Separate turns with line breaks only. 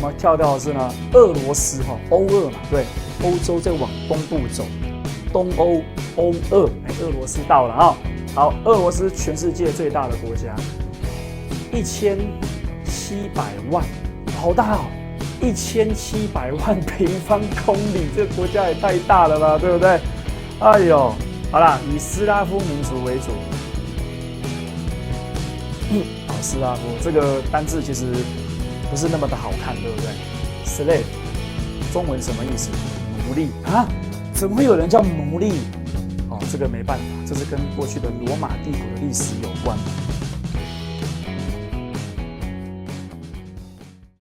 们跳到的是呢，俄罗斯哈，欧俄嘛，对，欧洲在往东部走，东欧欧俄，俄罗斯到了哈。好，俄罗斯全世界最大的国家，1700万，好大哦，1700万平方公里，这个国家也太大了吧，对不对？哎呦，好啦，以斯拉夫民族为主。好，斯拉夫这个单字其实不是那么的好看，对不对 ？slave， 中文什么意思？奴隶啊？怎么会有人叫奴隶？哦，这个没办法，这是跟过去的罗马帝国的历史有关。